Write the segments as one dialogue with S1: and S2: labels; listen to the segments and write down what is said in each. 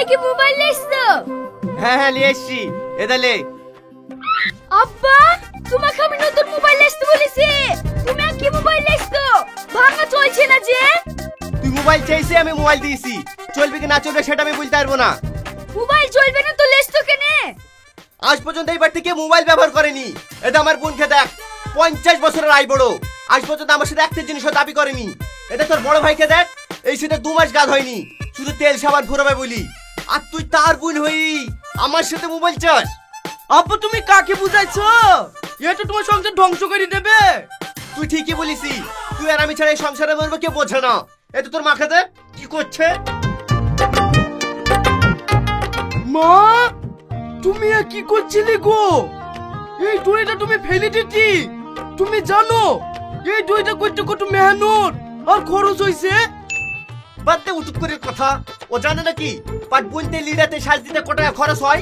S1: কি মোবাইল নিয়েছো?
S2: হ্যাঁ হ্যাঁ নিয়ে এসছি, এদালে।
S1: আব্বা, তোমাকে আমি নতুন মোবাইল নিতে বলেছি, তুমি আর কি মোবাইল নিয়েছো? ভাঙা চলছে না যে।
S2: তুই মোবাইল চাইছিস, আমি মোবাইল দিয়েছি, চলবে কি না চলবে সেটা আমি বলতে পারবো না।
S1: মোবাইল চলবে না তো লেস তো কেনে?
S2: আজ পর্যন্ত এইবার থেকে মোবাইল ব্যবহার করেনি। এটা আমার বোনকে দেখ, 50 বছরের আই বড়, আজ পর্যন্ত আমার সাথে একটা জিনিসও দাবি করেনি। এটা তোর বড় ভাইকে দেখ, এই সাথে 2 মাস গাদ হয়নি, শুধু তেল সাবান ঘুরাবে বলি। আর তুই তার বোন হই আমার সাথে মোবাইল চাস?
S3: আব্বা তুমি কাকে বুঝাইছো? এটা তোমার সংসার ধ্বংস করে দেবে।
S2: তুই ঠিকই বলিস, তুই আর আমি ছাড়া এই সংসারে মরবো কে বোঝে না। এটা তোর মাকে দেখ কি করছে।
S3: মা, তুমি কি করছিলে গো? এই দইটা তুমি ফেলে দিতি? তুমি জানো এই দইটা করতে কত মেহনত আর খরচ হইছে?
S2: বাদতে উটুক করে কথা, ও জানে নাকি পাট বুনতে লিড়াতে সাজ দিতে কত টাকা খরচ হয়?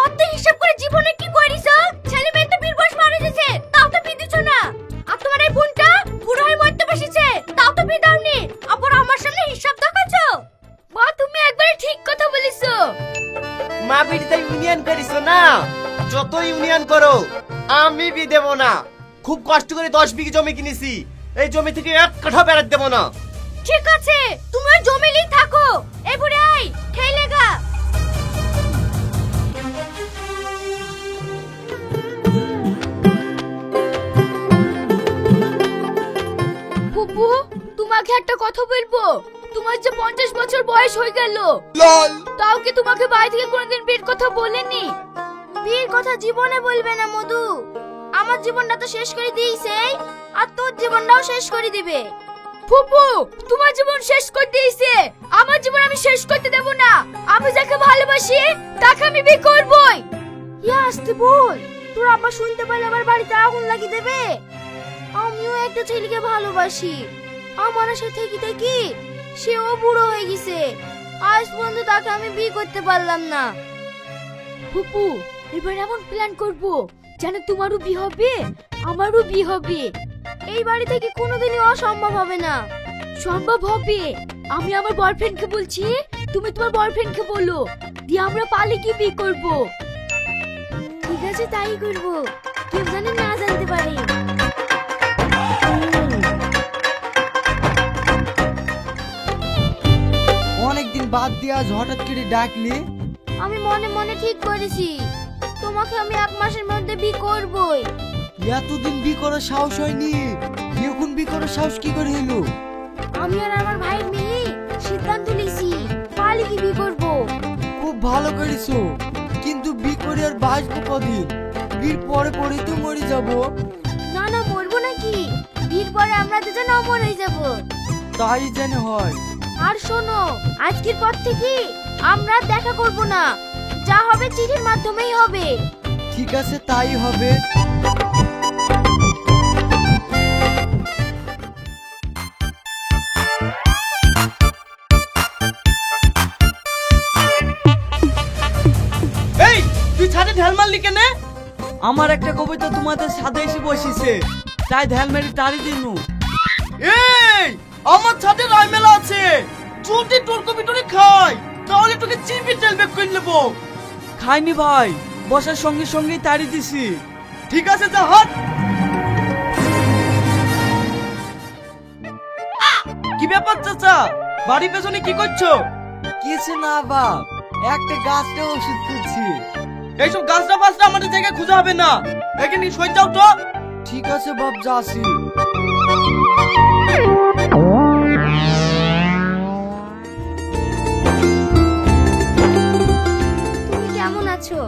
S1: অত হিসাব করে জীবনে কি করিছো? ছেলে মেয়ে তো 20 বয়স মারা গেছে, তাও তো বিয়ে দিছো না। আর তোমার এই বোনটা বুড়ো হয়ে মরতে বসেছে, তাও তো বিয়ে দাওনি। আবার আমার সামনে হিসাব দেখাচ্ছো? মা, তুমি একবারে ঠিক কথা বলেছো।
S2: মা বিড়িতে ইউনিয়ন করিস না, যত ইউনিয়ন করো আমি বি দেব না। খুব কষ্ট করে 10 বিঘি জমি কিনেছি, এই জমি থেকে এক কাঠা বেড়াত দেব না।
S1: ঠিক আছে, তুমি ওই জমিলেই থাকো। এই বুড়ি আই খেলেগা। ফুপু, তোমাকে একটা কথা বলবো। তোমার যে 50 বছর বয়স হয়ে গেল, তাও কি তোমাকে বাড়ি থেকে কোনোদিন বিয়ের কথা বলেনি? বিয়ের কথা জীবনে বলবে না মধু। আমার জীবনটা তো শেষ করে দিয়েছে, আর তোর জীবনটাও শেষ করে দিবে। ফুপু, তোমার জীবন শেষ করে দিয়েছে, আমার জীবন আমি শেষ করতে দেব না। আমি যাকে ভালোবাসি তাকে আমি বিয়ে করবই। ইয়া আসতে বল, তোর আব্বা শুনতে পেলে আমার বাড়িতে আগুন লাগিয়ে দেবে। আমিও একটা ছেলেকে ভালোবাসি, আমার সাথে থেকে সেও বুড়ো হয়ে গেছে, আজ পর্যন্ত তাকে আমি বিয়ে করতে পারলাম না। ফুপু, এবার এমন প্ল্যান করব যেন তোমারও বিয়ে হবে আমারও বিয়ে হবে। এই বাড়ি থেকে কোনোদিনই অসম্ভব হবে না। সম্ভব হবে। আমি আমার বয়ফ্রেন্ডকে বলছি, তুমি তোমার বয়ফ্রেন্ডকে বলো, দিয়ে আমরা পালিয়ে গিয়ে বিয়ে করব। ঠিক আছে, তাই করব, কেউ জানে না জানতে পারে।
S3: অনেকদিন বাদ দিয়ে আজ হঠাৎ করে ডাকলি?
S1: আমি মনে মনে ঠিক করেছি, তোমাকে আমি 1 মাসের মধ্যে বিয়ে করবই।
S3: এতদিন বি করার সাহস হয়নি, এখন বি করার সাহস কি করে হলো?
S1: আমি আর আমার ভাই মিলে সিদ্ধান্ত নিয়েছি পালিয়ে বিয়ে করব।
S3: খুব ভালো করেছো, কিন্তু বি করে আর বাঁচবো কদিন? বিয়ের পরে পরেই তো মরে যাব।
S1: না না, মরবো নাকি, বিয়ের পরে আমরা দুজন অমর হয়ে যাব।
S3: তাই যেন হয়।
S1: আর শোনো, আজকের পর থেকে আমরা দেখা করব না, যা হবে চিঠির মাধ্যমেই হবে।
S3: ঠিক আছে, তাই হবে।
S2: এই তুই ছাদে ঢাল মারলি কেন?
S3: আমার একটা কবিতা তোমাদের সাথে এসে বসেছে, তাই ধ্যান মেরে তাড়ি দিনু।
S2: এই আমার ছাদে রায় মেলা আছে, যদি তোর কবিতরে খাই তাহলে তোকে চিপে তেল বেক করে নেবো।
S3: খাইনি ভাই, বসার সঙ্গে সঙ্গেই তাড়ি দিছি।
S2: ঠিক আছে, যা হাট। কি ব্যাপার চাচা, বাড়ির পেছনে কি করছো?
S3: কিছু না বাপ, একটা গাছটা ওষুধ খুঁজছি।
S2: এইসব গাছটা ফাছটা আমাদের জায়গায় খুঁজে হবে না, এখানে সই যাও তো।
S3: ঠিক আছে বাপ, যাচ্ছি।
S1: তুমি কেমন আছো?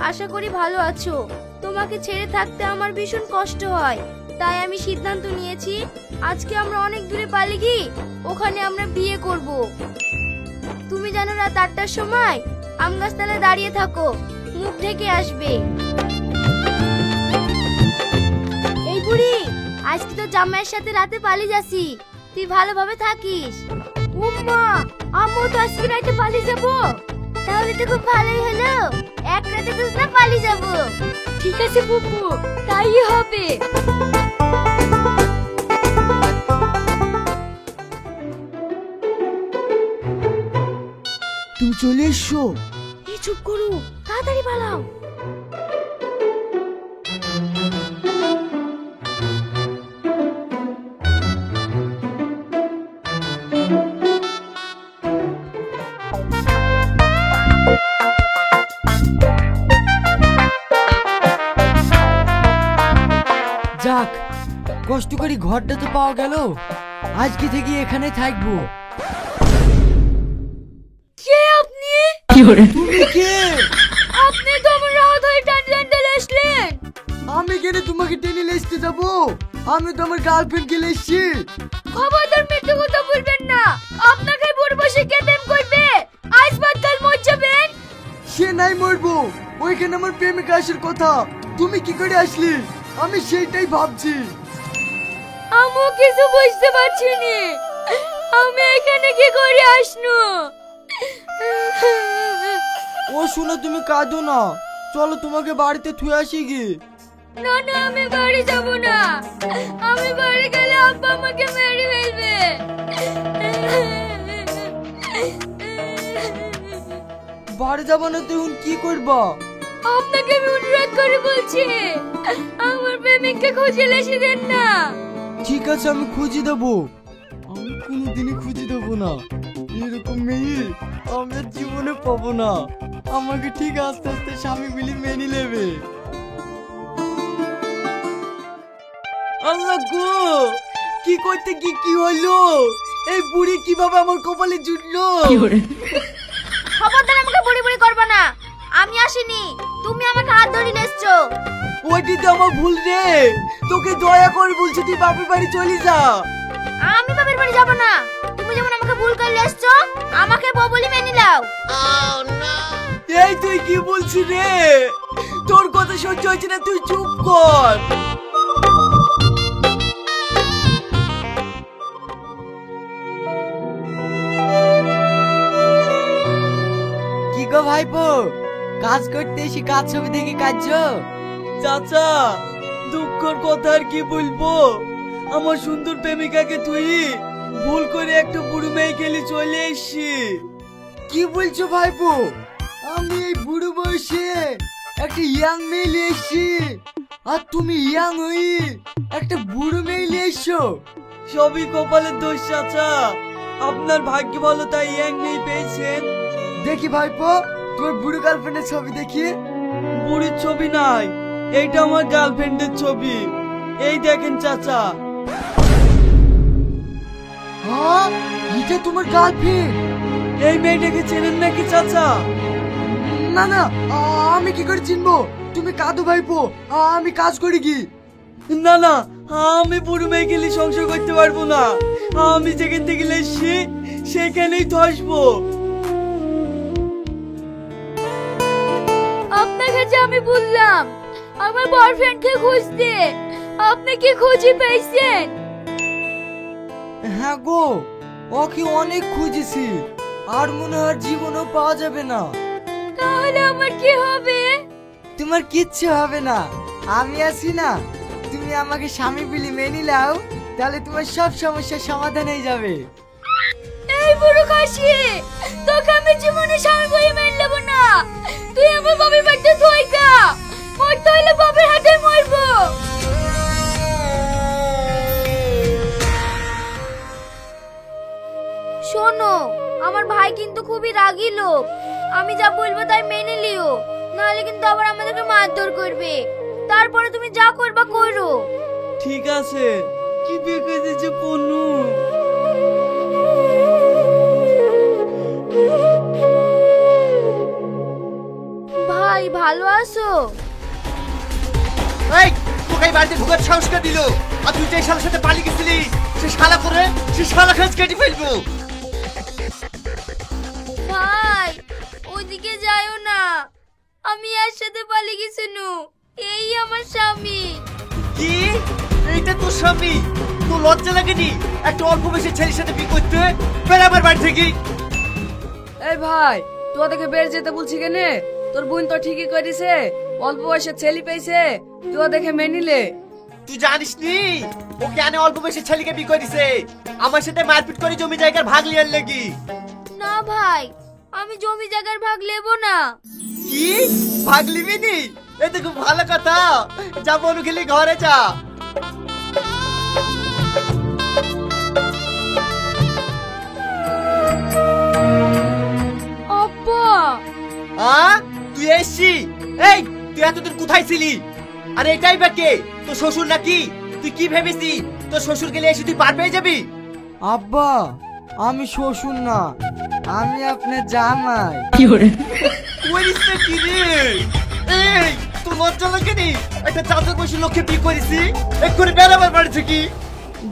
S1: আশা করি ভালো আছো। তোমাকে ছেড়ে থাকতে আমার ভীষণ কষ্ট হয়, তাই আমি সিদ্ধান্ত নিয়েছি আজকে আমরা অনেক দূরে পালিয়ে গিয়ে ওখানে আমরা বিয়ে করব। তুমি জানো রাত 8টার সময় আম গাছতলায় দাঁড়িয়ে থাকো, মুখ ঢেকে আসবে। এই বুড়ি, আজকে তো জামাইয়ের সাথে রাতে পালিয়ে যাচ্ছি, তুই ভালোভাবে থাকিস। উম্মা, আম্মু তো আজকে রাতে পালিয়ে যাবো। তাহলে তো খুব ভালোই হলো, এক রাতে তো না পালিয়ে যাবো। ঠিক আছে ফুপু, তাই হবে।
S3: তুমি চলে এসো।
S1: এই চুপ করো, তাড়াতাড়ি পালাও।
S3: যাক, কষ্ট করে ঘরটা তো পাওয়া গেল। আজকে থেকে এখানে থাকবো।
S1: কে আপনি?
S3: তুমি কে?
S1: আপনি তো আমার রাত হয়ে টানতে আসলেন।
S3: আমি কেন তোমাকে টেনে লেসতে যাবো? আমি তো আমার গার্লফ্রেন্ডকে লেসছি।
S1: খবরদার মিথ্যে কথা বলবেন না। আপনাকে বুড়ো বসে কে প্রেম করবে? আজ বাদ কাল মর যাবেন।
S3: সে নাই মরবো, ওইখানে আমার প্রেমিকা আসার কথা। তুমি কি করে আসলি? আমি সেইটাই ভাবছি।
S1: আমিও কিছু বুঝতে পারছি না। আমি এখানে কি করে আসনু?
S3: ও শোনো, তুমি কাঁদো না। চলো তোমাকে বাড়িতে থুয়ে আসি কি।
S1: না না, আমি বাড়ি যাব না। আমি বাড়ি গেলে আব্বা আমাকে মেরে ফেলবে।
S3: বাড়ি যাবো না তো এখন কি করবা?
S1: আপনাকে আমি অনুরোধ করে বলছি, আমার প্রেমিককে খুঁজে এসে দেন না।
S3: ঠিক আছে, আমি খুঁজে দেবো। আমি কোনোদিনই খুঁজে দেবো না। এরকম মেয়ে আমি আর জীবনে পাবো না। আমাকে ঠিক আস্তে আস্তে স্বামী বলে মেনে নেবে। আল্লাহ গো, কি করতে কি কি হলো? এই বুড়ি কিভাবে আমার কপালে জুটলো?
S1: খবরদার আমাকে বুড়ি বুড়ি করবে না। আমি আসিনি, তুমি আমাকে হাত ধরে এসছো।
S3: ওইটি তো আমার ভুল রে। তোকে দয়া করে বলছি, তুই বাপের বাড়ি চলে যা।
S1: আমি বাপের বাড়ি যাব না। তুমি যেমন আমাকে ভুল করে এসছো, আমাকে বউ বলে মেনে নাও।
S3: এই তুই কি বলছিস রে? তোর কথা সহ্য হচ্ছে না, তুই চুপ কর। কি গো ভাইপো, কাজ করতে এসে কাজ ছবি দেখে কাজছো? চাচা, দুঃখের কথা আর কি বলবো। আমার সুন্দর প্রেমিকাকে তুই ভুল করে একটা বুড়ো মেয়ে খেলে চলে এসছি। কি বলছো ভাইপো? আমি এই বুড়ো বয়সে একটা ইয়াং মেয়ে নিয়ে এসছি, আর তুমি ইয়াং হই একটা বুড়ো মেয়ে নিয়ে এসছো? সবই কপালের দোষ চাচা। আপনার ভাগ্য ভালো তাই ইয়াং মেয়ে পেয়েছেন। দেখি ভাইপো, তোমার বুড়ো গার্লফ্রেন্ডের ছবি দেখি। বুড়ির ছবি নাই, এইটা আমার গার্লফ্রেন্ডের ছবি। এই দেখেন চাচা। হ্যাঁ, এটা তোমার গার্লফ্রেন্ড? এই মেয়েটাকে চেনেন নাকি চাচা? না না, আমি কি করে চিনবো? তুমি কাঁদো ভাইপো, আমি কাজ করি কি। না না, আমি বুড়ো মেয়ে গেলে সংসার করতে পারবো না। আমি যেখান থেকে এসছি সেখানেই ধসবো।
S1: আপনাকে যে আমি বললাম আমার বয়ফ্রেন্ডকে খুঁজতে, আপনি কি খুঁজে পেয়েছেন?
S3: হ্যাঁ গো, ওকে অনেক খুঁজেছি, আর মনে হয় জীবনও পাওয়া যাবে না।
S1: তাহলে আমার কি হবে?
S3: তোমার কিচ্ছু হবে না, আমি আছি না। তুমি আমাকে স্বামী বলে মেনে নাও, তাহলে তোমার সব সমস্যার সমাধান হয়ে যাবে।
S1: এই বুড়ো খাসি, তোকে আমি জীবনে স্বামী বলে মেনে নেব না। তুই আমার বাবার বাড়িতে থইকা, মরতে হইলে বাবার হাতে মরবো। শোনো, আমার ভাই কিন্তু খুবই রাগী লোক। আমি যা বলবো তাই মেনে লিও, নাহলে কিন্তু আবার আমাদেরকে মারধর করবে। তারপরে তুমি যা করবা করো।
S3: ঠিক আছে, কি বেঁকে দিয়েছে পনু।
S1: ভাই ভালো আছো?
S2: এই তোকে এই বাড়িতে ঢোকার সাহস কে দিল? আর তুই যে এই শালার সাথে পালিয়ে গেছিলি, সে শালা করে সে শালা খাস কেটে ফেলবো।
S1: ভাই ওইদিকে যাইও না, আমি এর সাথে পালিয়ে গেছিনু। এই আমার স্বামী।
S2: কি? এইটা তোর স্বামী? তোর লজ্জা লাগেনি একটা অল্প বয়সের ছেলের সাথে বিয়ে করতে? বের আমার বাড়ি থেকে।
S4: এই ভাই, তোদেরকে বের যেতে বলছি কেনে? তোর বোন তো ঠিকই করেছে, অল্প বয়সে ছেলে পেয়েছে, তুই দেখে মেনিলে।
S2: তুই জানিস নি ও কেন অল্প বয়সের ছেলেকে বিয়ে করেছে? আমার সাথে মারপিট করে জমি জায়গার ভাগ লিয়ার লাগি।
S1: না ভাই, আমি জমি জায়গার ভাগ নেব না।
S2: কি ভাগ লিবি নি? এ তো খুব ভালো কথা। যা বনু খেলি ঘরে যা।
S1: আব্বা,
S2: তুই এসছি? এই তুই এতদিন কোথায় ছিলি? আর এটাই বা কে? তোর শ্বশুর নাকি? তুই কি ভেবেছিস তোর শ্বশুর গেলে এসে তুই পার পেয়ে যাবি?
S3: আব্বা, আমি শ্বশুর না, আমি আপনার জামাই।
S2: করিসটা কি রে? এই তোর লজ্জা লাগে নি? একটা চাচার বয়সী লোককে বিয়ে করেছি, এক্ষুনি বেড়াবার বাড়ি থেকে।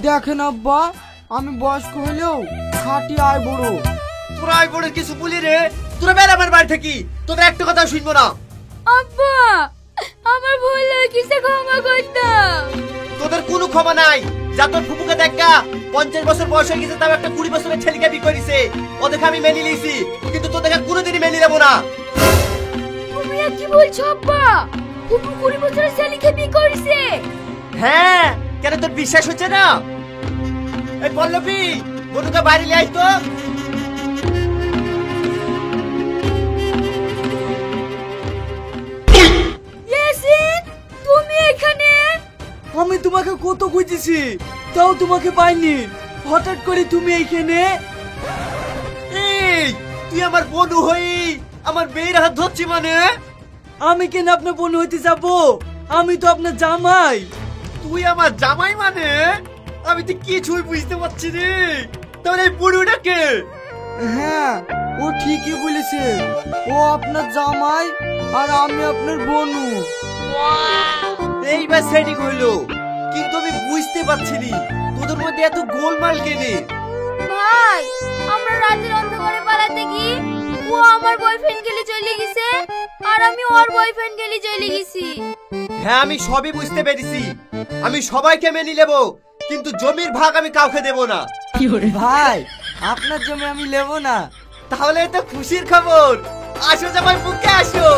S3: দেখেন আব্বা, আমি বয়স্ক হলেও খাটি আয় বড়।
S2: তোরা আয় বড় কিছু বলি রে? তোরা বেড়াবার বাড়ি থেকে তোদের একটা কথা শুনবো না।
S1: আব্বা, আমার ভুল হয়ে গেছে, ক্ষমা করে দাও।
S2: তোদের কোনো ক্ষমা নাই। যা তোর ফুপুকে দেখা 50 বছর বয়স হয়ে গেছে, তাও একটা 20 বছরের ছেলেকে বিয়ে করেছে। ওদেরকে আমি মেনে নিয়েছি, কিন্তু তোদেরকে কোনোদিনই মেনে নেবো না।
S1: তুমি আর কি বলছো আব্বা? ফুপু 20 বছরের ছেলেকে বিয়ে করেছে?
S2: হ্যাঁ, কেন তোর বিশ্বাস হচ্ছে না? এই পল্লবী, বনুকে বাইরে নিয়ে আয় তো।
S1: ইয়াসিন, তুমি এখানে?
S3: আমি তোমাকে কত খুঁজেছি, তাও তোমাকে পাইনি। হঠাৎ করে তুমি এইখানে?
S2: এই তুই আমার বনু হই আমার মেয়ের হাত ধরছি মানে?
S3: আমি কেন আপনার বোন হইতে যাব? আমি তো আপনার জামাই।
S2: তুই আমার জামাই মানে? আমি তো কিছুই বুঝতে পারছি রে। তাহলে এই বুড়োটাকে?
S3: হ্যাঁ, ও ঠিকই বলেছে, ও আপনার জামাই আর আমি আপনার বনু।
S2: এইবার সেটিং হইলো, কিন্তু আমি বুঝতে পারছি নি তোদের মধ্যে এত গোলমাল কেনে?
S1: ভাই, আমরা রাতের অন্ধকারে পালাতে গিয়ে ও আমার বয়ফ্রেন্ড গেলে চলে গেছে, আর আমি ওর বয়ফ্রেন্ড গেলে চলে গেছি।
S2: হ্যাঁ, আমি সবই বুঝতে পেরেছি। আমি সবাইকে মেনে নেব, কিন্তু জমির ভাগ আমি কাউকে দেব না।
S3: ভাই, আপনার জমি আমি নেব না।
S2: তাহলে তো খুশির খবর। আসো জামাই, বুকে আসো।